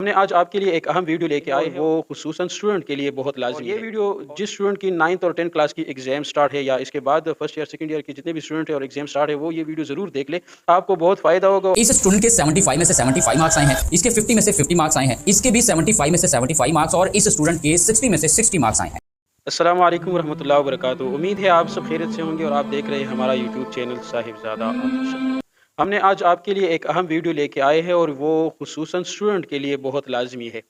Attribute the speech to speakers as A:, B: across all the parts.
A: हमने आज आपके लिए एक अहम वीडियो लेके आए वो खुसूसन स्टूडेंट के लिए बहुत लाज़मी है। ये वीडियो जिस स्टूडेंट की 9th और 10th क्लास की एग्ज़ाम स्टार्ट है या इसके बाद फर्स्ट ईयर, सेकंड ईयर के जितने भी स्टूडेंट हैं और एग्ज़ाम स्टार्ट है, वो ये वीडियो ज़रूर देख ले, आपको बहुत फ़ायदा होगा।
B: इस स्टूडेंट के 75 में से 75 मार्क्स आए हैं, इसके 50 में से 50 मार्क्स आए हैं, इसके भी 75 में से 75 मार्क्स और इस स्टूडेंट के 60 में से 60 मार्क्स आए हैं।
A: अस्सलाम वालेकुम रहमतुल्लाहि व बरकातुहू। उम्मीद है आप सब खैरियत से होंगे और आप देख रहे हैं हमारा यूट्यूब चैनल साहिबजादा ऑफिशियल। हमने आज आपके लिए एक अहम वीडियो लेके आए हैं और वो खुसूसन स्टूडेंट के लिए बहुत लाज़मी है।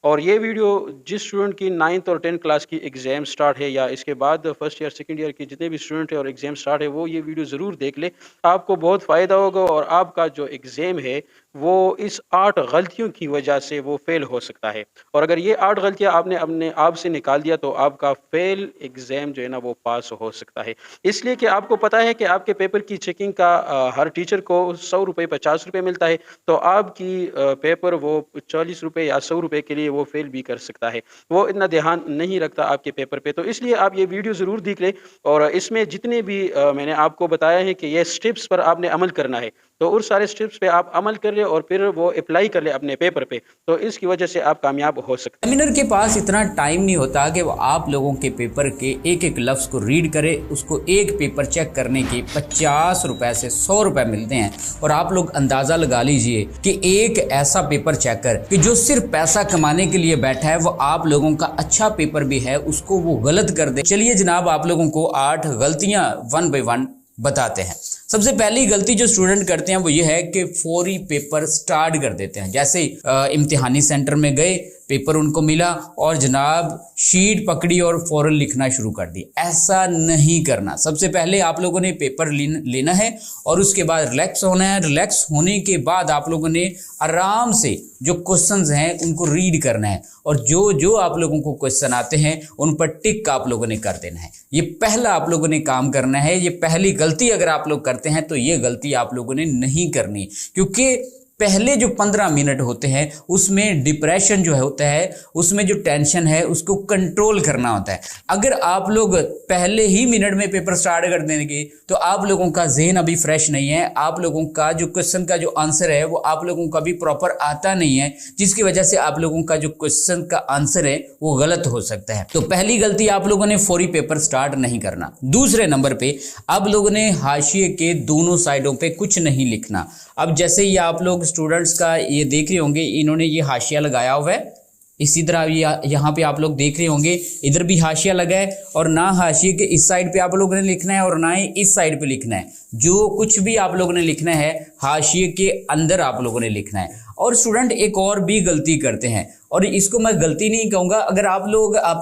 A: और ये वीडियो जिस स्टूडेंट की 9th और 10th क्लास की एग्ज़ाम स्टार्ट है या इसके बाद फर्स्ट ईयर, सेकंड ईयर के जितने भी स्टूडेंट हैं और एग्ज़ाम स्टार्ट है, वो ये वीडियो ज़रूर देख ले, आपको बहुत फ़ायदा होगा और आपका जो एग्ज़ाम है वो इस 8 गलतियों की वजह से वो फ़ेल हो सकता है। और अगर ये 8 गलतियाँ आपने अपने आप से निकाल दिया तो आपका फ़ेल एग्ज़ाम जो है ना वो पास हो सकता है। इसलिए कि आपको पता है कि आपके पेपर की चेकिंग का हर टीचर को ₹100 ₹50 मिलता है, तो आपकी पेपर वो ₹40 या ₹100 के लिए वो फ़ेल भी कर सकता है। वो इतना ध्यान नहीं रखता आपके पेपर पे, तो इसलिए आप ये वीडियो ज़रूर देख लें और इसमें जितने भी मैंने आपको बताया है कि ये स्टेप्स पर आपने अमल करना है, तो उन सारे स्टेप्स पे आप अमल कर लें और फिर वो अप्लाई कर लें अपने पेपर पे, तो इसकी वजह से आप कामयाब हो सकते हैं।
B: एग्जामिनर के पास इतना टाइम नहीं होता कि वो आप लोगों के पेपर के एक एक लफ्ज को रीड करे, उसको एक पेपर चेक करने के 50 रुपए से 100 रुपए मिलते हैं और आप लोग अंदाजा लगा लीजिए कि एक ऐसा पेपर चेकर कि जो सिर्फ पैसा कमाने के लिए बैठा है वो आप लोगों का अच्छा पेपर भी है उसको वो गलत कर दे। चलिए जनाब, आप लोगों को 8 गलतियां 1 बाय 1 बताते हैं। सबसे पहली गलती जो स्टूडेंट करते हैं वो ये है कि फौरी पेपर स्टार्ट कर देते हैं। जैसे इम्तिहानी सेंटर में गए, पेपर उनको मिला और जनाब शीट पकड़ी और फौरन लिखना शुरू कर दिया। ऐसा नहीं करना। सबसे पहले आप लोगों ने पेपर लेना है और उसके बाद रिलैक्स होना है। रिलैक्स होने के बाद आप लोगों ने आराम से जो क्वेश्चंस हैं उनको रीड करना है और जो जो आप लोगों को क्वेश्चन आते हैं उन पर टिक आप लोगों ने कर देना है। ये पहला आप लोगों ने काम करना है। ये पहली गलती अगर आप लोग करते हैं तो ये गलती आप लोगों ने नहीं करनी, क्योंकि पहले जो 15 मिनट होते हैं उसमें डिप्रेशन जो होता है, उसमें जो टेंशन है उसको कंट्रोल करना होता है। अगर आप लोग पहले ही मिनट में पेपर स्टार्ट कर देंगे तो आप लोगों का जहन अभी फ्रेश नहीं है, आप लोगों का जो क्वेश्चन का जो आंसर है वो आप लोगों का भी प्रॉपर आता नहीं है, जिसकी वजह से आप लोगों का जो क्वेश्चन का आंसर है वो गलत हो सकता है। तो पहली गलती, आप लोगों ने फौरी पेपर स्टार्ट नहीं करना। दूसरे नंबर पे आप लोगों ने हाशिए के दोनों साइडों पे कुछ नहीं लिखना। अब जैसे ये आप लोग स्टूडेंट्स का ये देख रहे होंगे, इन्होंने ये हाशिया लगाया हुआ है। इसी तरह यहाँ पे आप लोग देख रहे होंगे इधर भी हाशिया लगा है और ना हाशिए के इस साइड पे आप लोगों ने लिखना है और ना ही इस साइड पे लिखना है। जो कुछ भी आप लोगों ने लिखना है हाशिए के अंदर आप लोगों ने लिखना है। और स्टूडेंट एक और भी गलती करते हैं और इसको मैं गलती नहीं कहूँगा, अगर आप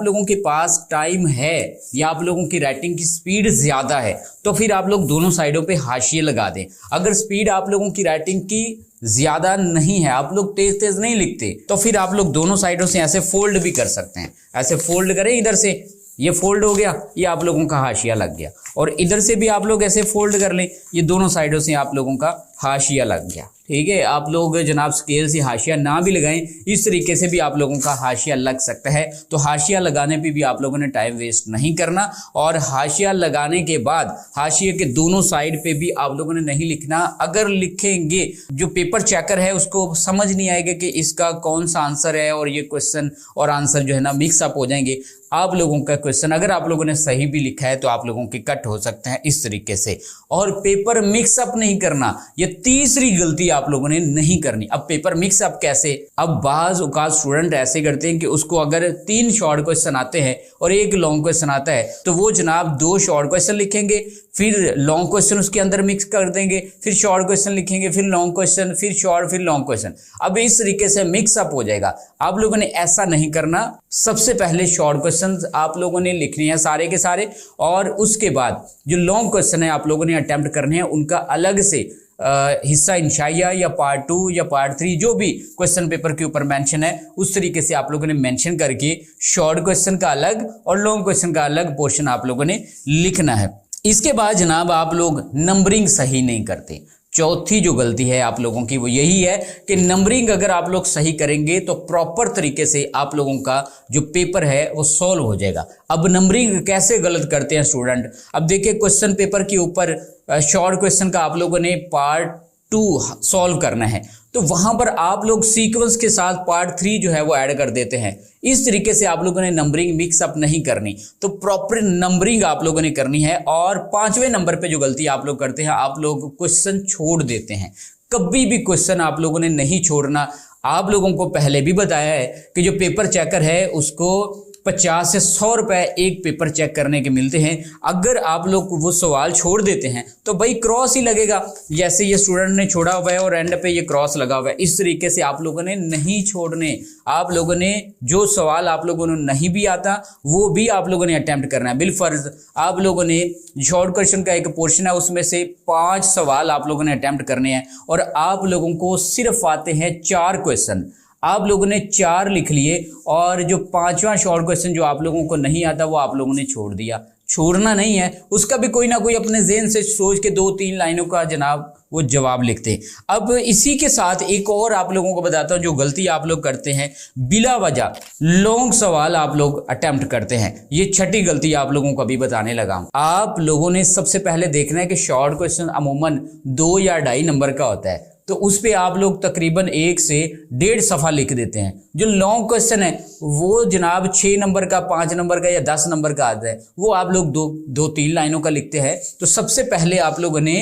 B: लोगों के पास टाइम है या आप लोगों की राइटिंग की स्पीड ज़्यादा है तो फिर आप लोग दोनों साइडों पे हाशिए लगा दें। अगर स्पीड आप लोगों की राइटिंग की ज़्यादा नहीं है, आप लोग तेज तेज नहीं लिखते, तो फिर आप लोग दोनों साइडों से ऐसे फोल्ड भी कर सकते हैं। ऐसे फोल्ड करें, इधर से ये फोल्ड हो गया, ये आप लोगों का हाशिया लग गया, और इधर से भी आप लोग ऐसे फोल्ड कर लें, ये दोनों साइडों से आप लोगों का हाशिया लग गया। ठीक है, आप लोग जनाब स्केल से हाशिया ना भी लगाएं, इस तरीके से भी आप लोगों का हाशिया लग सकता है। तो हाशिया लगाने पे भी आप लोगों ने टाइम वेस्ट नहीं करना और हाशिया लगाने के बाद हाशिए के दोनों साइड पे भी आप लोगों ने नहीं लिखना। अगर लिखेंगे जो पेपर चेकर है उसको समझ नहीं आएगा कि इसका कौन सा आंसर है और ये क्वेश्चन और आंसर जो है ना मिक्सअप हो जाएंगे। आप लोगों का क्वेश्चन अगर आप लोगों ने सही भी लिखा है तो आप लोगों के कट हो सकते हैं इस तरीके से। और पेपर मिक्सअप नहीं करना, ये तीसरी गलती आप लोगों ने नहीं करनी। अब पेपर मिक्सअप कैसे? अब बाज औकात स्टूडेंट ऐसे करते हैं कि उसको अगर 3 शॉर्ट क्वेश्चन आते हैं और 1 लॉन्ग क्वेश्चन आता है तो वो जनाब 2 शॉर्ट क्वेश्चन लिखेंगे, फिर लॉन्ग क्वेश्चन उसके अंदर मिक्स कर देंगे, फिर शॉर्ट क्वेश्चन लिखेंगे, फिर लॉन्ग क्वेश्चन, फिर शॉर्ट, फिर लॉन्ग क्वेश्चन। अब इस तरीके से मिक्सअप हो जाएगा। आप लोगों ने ऐसा नहीं करना। सबसे पहले शॉर्ट क्वेश्चन आप लोगों ने लिखने हैं सारे के सारे, और उसके बाद जो लॉन्ग क्वेश्चन है आप लोगों ने अटेम्प्ट करने हैं, उनका अलग से हिस्सा इंशाइया या पार्ट 2 या पार्ट 3 जो भी क्वेश्चन पेपर के ऊपर मेंशन है उस तरीके से आप लोगों ने मेंशन करके शॉर्ट क्वेश्चन का अलग और लॉन्ग क्वेश्चन का अलग पोर्शन आप लोगों ने लिखना है। इसके बाद जनाब आप लोग नंबरिंग सही नहीं करते। चौथी जो गलती है आप लोगों की वो यही है कि नंबरिंग अगर आप लोग सही करेंगे तो प्रॉपर तरीके से आप लोगों का जो पेपर है वो सॉल्व हो जाएगा। अब नंबरिंग कैसे गलत करते हैं स्टूडेंट? अब देखिए, क्वेश्चन पेपर के ऊपर शॉर्ट क्वेश्चन का आप लोगों ने पार्ट 2 सॉल्व करना है, तो वहां पर आप लोग सीक्वेंस के साथ पार्ट 3 जो है वो ऐड कर देते हैं। इस तरीके से आप लोगों ने नंबरिंग मिक्स अप नहीं करनी, तो प्रॉपर नंबरिंग आप लोगों ने करनी है। और 5वें नंबर पे जो गलती आप लोग करते हैं, आप लोग क्वेश्चन छोड़ देते हैं। कभी भी क्वेश्चन आप लोगों ने नहीं छोड़ना। आप लोगों को पहले भी बताया है कि जो पेपर चेकर है उसको 50 से 100 रुपए एक पेपर चेक करने के मिलते हैं। अगर आप लोग वो सवाल छोड़ देते हैं तो भाई क्रॉस ही लगेगा, जैसे ये स्टूडेंट ने छोड़ा हुआ है और एंड पे ये क्रॉस लगा हुआ है। इस तरीके से आप लोगों ने नहीं छोड़ने। आप लोगों ने जो सवाल आप लोगों ने नहीं भी आता वो भी आप लोगों ने अटेम्प्ट करना है। बिलफर्ज आप लोगों ने शॉर्ट क्वेश्चन का एक पोर्शन है, उसमें से 5 सवाल आप लोगों ने अटेम्प्ट करने हैं और आप लोगों को सिर्फ आते हैं 4 क्वेश्चन। आप लोगों ने 4 लिख लिए और जो 5वां शॉर्ट क्वेश्चन जो आप लोगों को नहीं आता वो आप लोगों ने छोड़ दिया। छोड़ना नहीं है, उसका भी कोई ना कोई अपने ज़हन से सोच के 2-3 लाइनों का जनाब वो जवाब लिखते हैं। अब इसी के साथ एक और आप लोगों को बताता हूं जो गलती आप लोग करते हैं, बिला वजह लॉन्ग सवाल आप लोग अटेम्प्ट करते हैं। ये छठी गलती आप लोगों को अभी बताने लगा हूं। आप लोगों ने सबसे पहले देखना है कि शॉर्ट क्वेश्चन अमूमन 2 या 2.5 नंबर का होता है, तो उस पे आप लोग तकरीबन 1 से 1.5 सफ़ा लिख देते हैं। जो लॉन्ग क्वेश्चन है वो जनाब 6 नंबर का, 5 नंबर का या 10 नंबर का आता है, वो आप लोग 2-3 लाइनों का लिखते हैं। तो सबसे पहले आप लोगों ने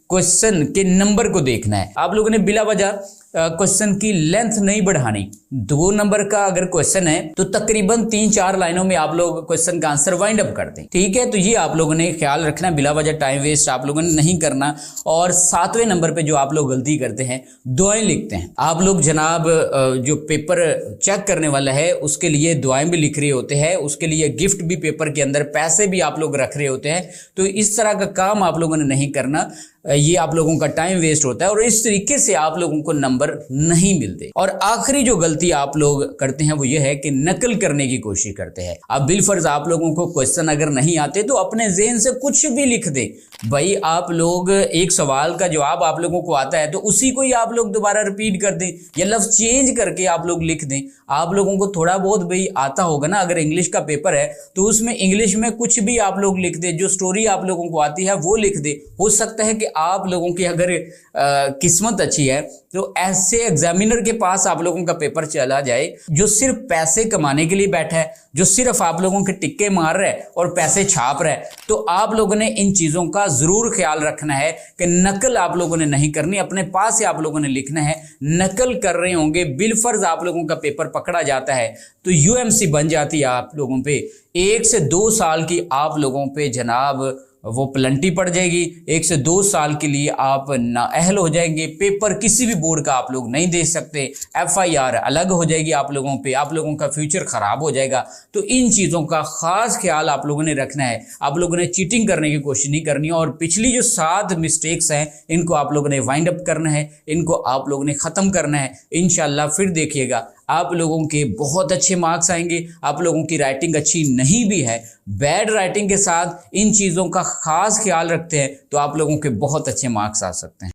B: क्वेश्चन के नंबर को देखना है। आप लोगों ने बिला वजह क्वेश्चन की लेंथ नहीं बढ़ानी। 2 नंबर का अगर क्वेश्चन है तो तकरीबन 3-4 लाइनों में आप लोग क्वेश्चन का आंसर वाइंड अप कर दें, ठीक है। तो ये आप लोगों ने ख्याल रखना, बिला वजह टाइम वेस्ट आप लोगों ने नहीं करना। और 7वें नंबर पे जो आप लोग गलती करते हैं, दुआएं लिखते हैं। आप लोग जनाब जो पेपर चेक करने वाला है उसके लिए दुआएं भी लिख रहे होते हैं, उसके लिए गिफ्ट भी पेपर के अंदर, पैसे भी आप लोग रख रहे होते हैं। तो इस तरह का काम आप लोगों ने नहीं करना, ये आप लोगों का टाइम वेस्ट होता है और इस तरीके से आप लोगों को नंबर नहीं मिलते। और आखिरी जो गलती आप लोग करते हैं वो ये है कि नकल करने की कोशिश करते हैं। अब बिलफर्ज आप लोगों को क्वेश्चन अगर नहीं आते तो अपने ज़हन से कुछ भी लिख दें। भाई आप लोग एक सवाल का जवाब आप लोगों को आता है तो उसी को ही आप लोग दोबारा रिपीट कर दें या लफ्ज चेंज करके आप लोग लिख दें। आप लोगों को थोड़ा बहुत भाई आता होगा ना, अगर इंग्लिश का पेपर है तो उसमें इंग्लिश में कुछ भी आप लोग लिख दें, जो स्टोरी आप लोगों को आती है वो लिख दें। हो सकता है कि आप लोगों की अगर किस्मत अच्छी है तो ऐसे एग्जामिनर के पास आप लोगों का पेपर चला जाए जो सिर्फ पैसे कमाने के लिए बैठा है, जो सिर्फ आप लोगों के टिक्के मार रहा है और पैसे छाप रहा है। तो आप लोगों ने इन चीज़ों का ज़रूर ख्याल रखना है कि नकल आप लोगों ने नहीं करनी, अपने पास से आप लोगों ने लिखना है। नकल कर रहे होंगे, बिलफर्ज आप लोगों का पेपर पकड़ा जाता है तो यूएमसी बन जाती है आप लोगों पे। 1 से 2 साल की आप लोगों पे जनाब वो प्लंटी पड़ जाएगी। 1 से 2 साल के लिए आप नाअहल हो जाएंगे, पेपर किसी भी बोर्ड का आप लोग नहीं दे सकते, FIR अलग हो जाएगी आप लोगों पे, आप लोगों का फ्यूचर खराब हो जाएगा। तो इन चीज़ों का खास ख्याल आप लोगों ने रखना है। आप लोगों ने चीटिंग करने की कोशिश नहीं करनी और पिछली जो 7 मिस्टेक्स हैं इनको आप लोगों ने वाइंड अप करना है, इनको आप लोगों ने ख़त्म करना है। इंशाल्लाह फिर देखिएगा आप लोगों के बहुत अच्छे मार्क्स आएंगे। आप लोगों की राइटिंग अच्छी नहीं भी है, बैड राइटिंग के साथ इन चीज़ों का खास ख्याल रखते हैं तो आप लोगों के बहुत अच्छे मार्क्स आ सकते हैं।